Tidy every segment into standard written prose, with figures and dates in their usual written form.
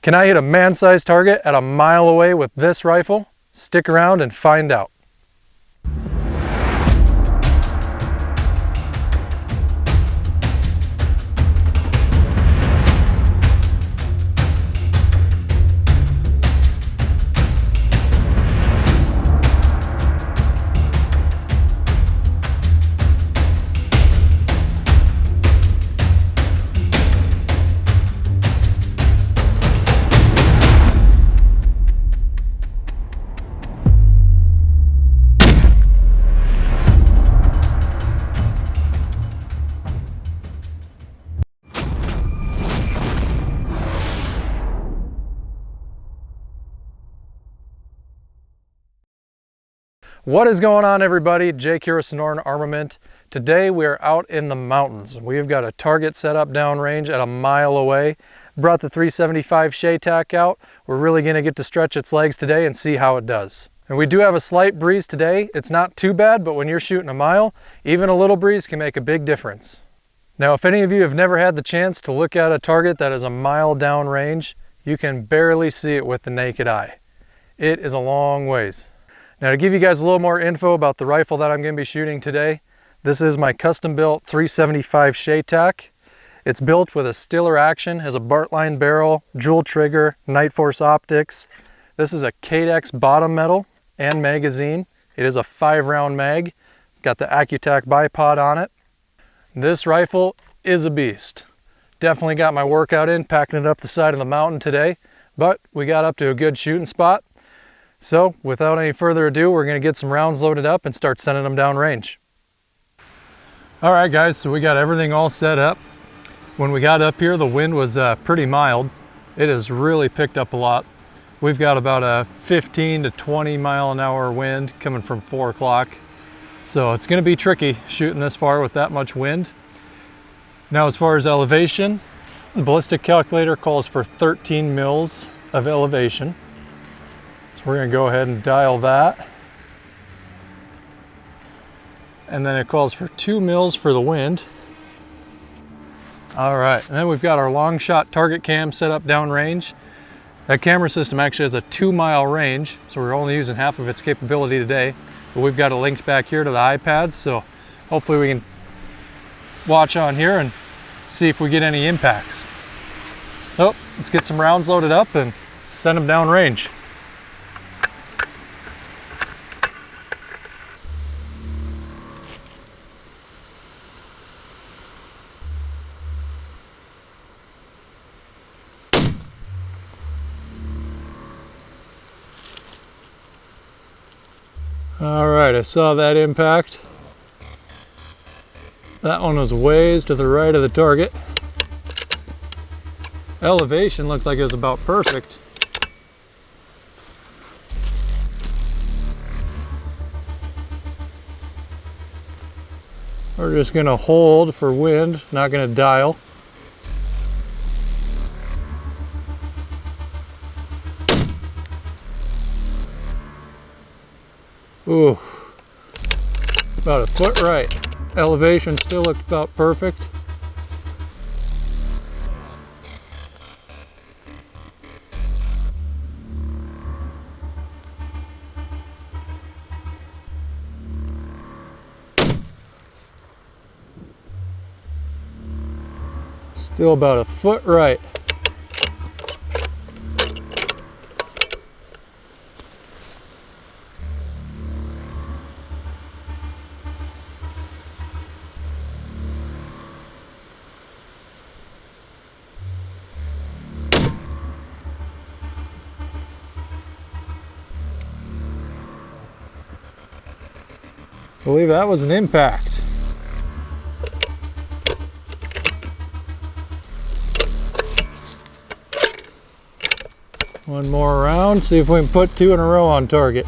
Can I hit a man-sized target at a mile away with this rifle? Stick around and find out. What is going on, everybody? Jake here with Sonoran Armament. Today we are out in the mountains. We've got a target set up downrange at a mile away. Brought the 375 Cheytac out. We're really going to get to stretch its legs today and see how it does. And we do have a slight breeze today. It's not too bad, but when you're shooting a mile, even a little breeze can make a big difference. Now, if any of you have never had the chance to look at a target that is a mile downrange, you can barely see it with the naked eye. It is a long ways. Now, to give you guys a little more info about the rifle that I'm going to be shooting today, this is my custom-built 375 Cheytac. It's built with a Stiller action, has a Bartline barrel, jewel trigger, Night Force optics. This is a Cheytac bottom metal and magazine. It is a 5-round mag. Got the Cheytac bipod on it. This rifle is a beast. Definitely got my workout in, packing it up the side of the mountain today, but we got up to a good shooting spot. So without any further ado, we're going to get some rounds loaded up and start sending them down range. All right, guys, so we got everything all set up. When we got up here, the wind was pretty mild. It has really picked up a lot. We've got about a 15 to 20 mile an hour wind coming from 4 o'clock. So it's going to be tricky shooting this far with that much wind. Now, as far as elevation, the ballistic calculator calls for 13 mils of elevation. So we're going to go ahead and dial that. And then it calls for 2 mils for the wind. All right, and then we've got our long shot target cam set up downrange. That camera system actually has a 2-mile range, so we're only using half of its capability today. But we've got it linked back here to the iPad, so hopefully we can watch on here and see if we get any impacts. So let's get some rounds loaded up and send them downrange. All right, I saw that impact. That one was ways to the right of the target. Elevation looked like it was about perfect. We're just gonna hold for wind, not gonna dial. Ooh, about a foot right. Elevation still looked about perfect. Still about a foot right. I believe that was an impact. One more round, see if we can put 2 in a row on target.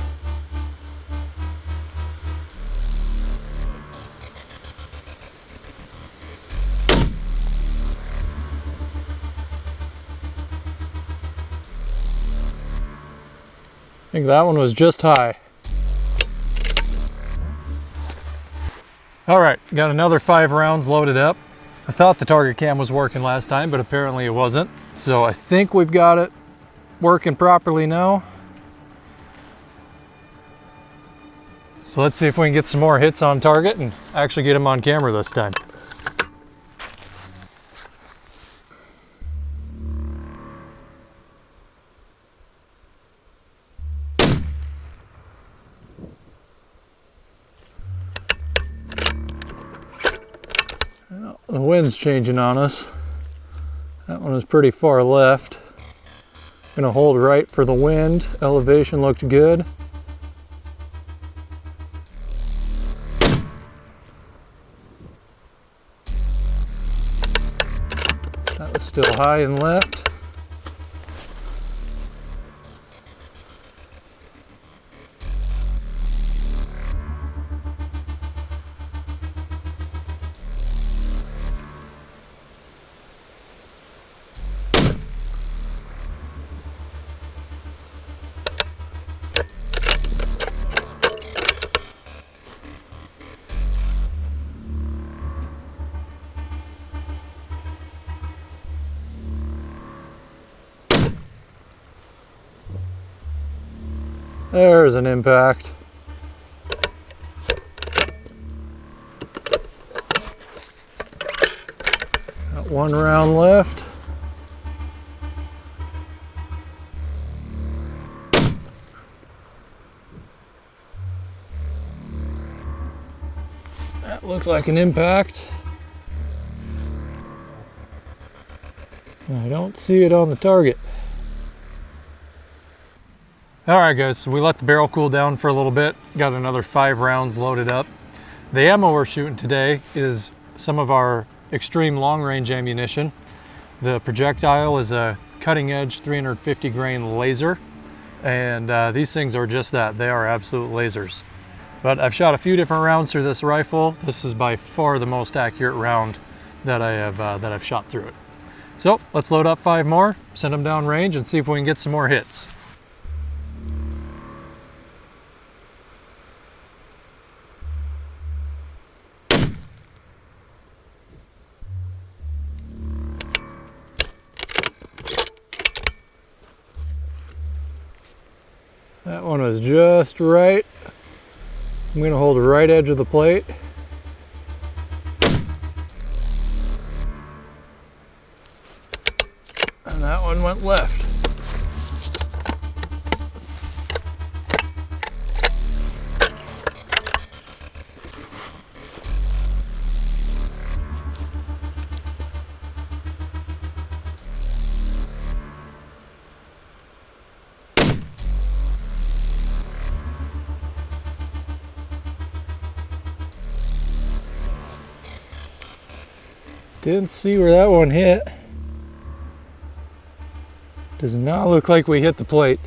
I think that one was just high. All right, got another 5 rounds loaded up. I thought the target cam was working last time, but apparently it wasn't. So I think we've got it working properly now. So let's see if we can get some more hits on target and actually get them on camera this time. Well, the wind's changing on us. That one was pretty far left. Gonna hold right for the wind. Elevation looked good. That was still high and left. There's an impact. Got one round left. That looks like an impact. I don't see it on the target. All right guys, so we let the barrel cool down for a little bit. Got another 5 rounds loaded up. The ammo we're shooting today is some of our extreme long range ammunition. The projectile is a cutting edge 350 grain laser. And these things are just that, they are absolute lasers. But I've shot a few different rounds through this rifle. This is by far the most accurate round that I've shot through it. So let's load up 5 more, send them down range and see if we can get some more hits. That one was just right. I'm going to hold the right edge of the plate. And that one went left. Didn't see where that one hit. Does not look like we hit the plate.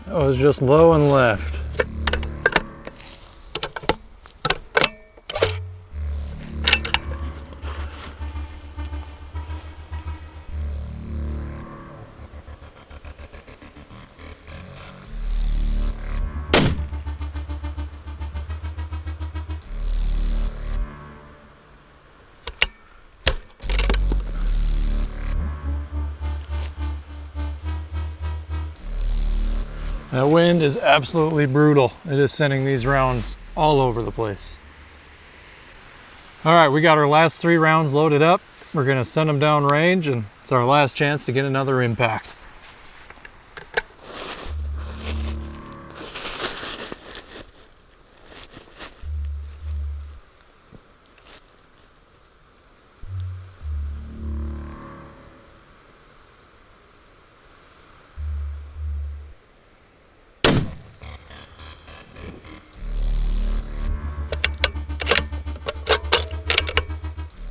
That was just low and left. That wind is absolutely brutal. It is sending these rounds all over the place. All right, we got our last 3 rounds loaded up. We're gonna send them down range and it's our last chance to get another impact.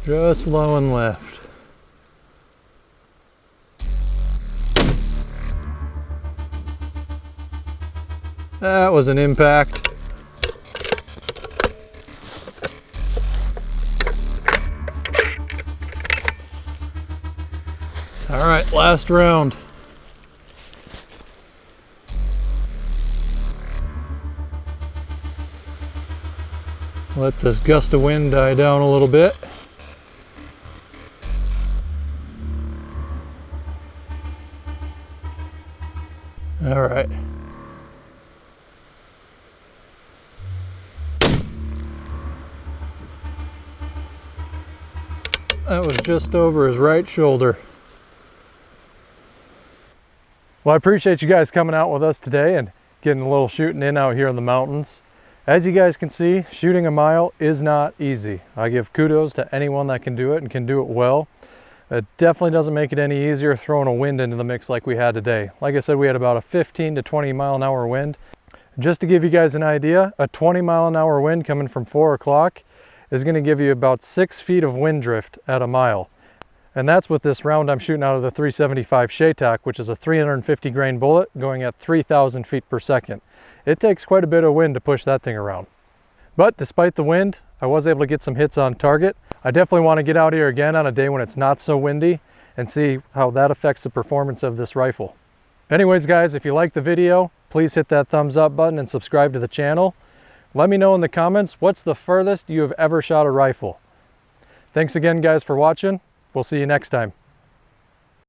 Just low and left. That was an impact. All right, last round. Let this gust of wind die down a little bit. All right. That was just over his right shoulder. Well, I appreciate you guys coming out with us today and getting a little shooting in out here in the mountains. As you guys can see, shooting a mile is not easy. I give kudos to anyone that can do it and can do it well. It definitely doesn't make it any easier throwing a wind into the mix like we had today. Like I said, we had about a 15 to 20 mile an hour wind. Just to give you guys an idea, a 20 mile an hour wind coming from 4 o'clock is going to give you about 6 feet of wind drift at a mile. And that's with this round I'm shooting out of the 375 Cheytac, which is a 350 grain bullet going at 3,000 feet per second. It takes quite a bit of wind to push that thing around. But despite the wind, I was able to get some hits on target. I definitely want to get out here again on a day when it's not so windy and see how that affects the performance of this rifle. Anyways guys, if you liked the video, please hit that thumbs up button and subscribe to the channel. Let me know in the comments what's the furthest you have ever shot a rifle. Thanks again guys for watching. We'll see you next time.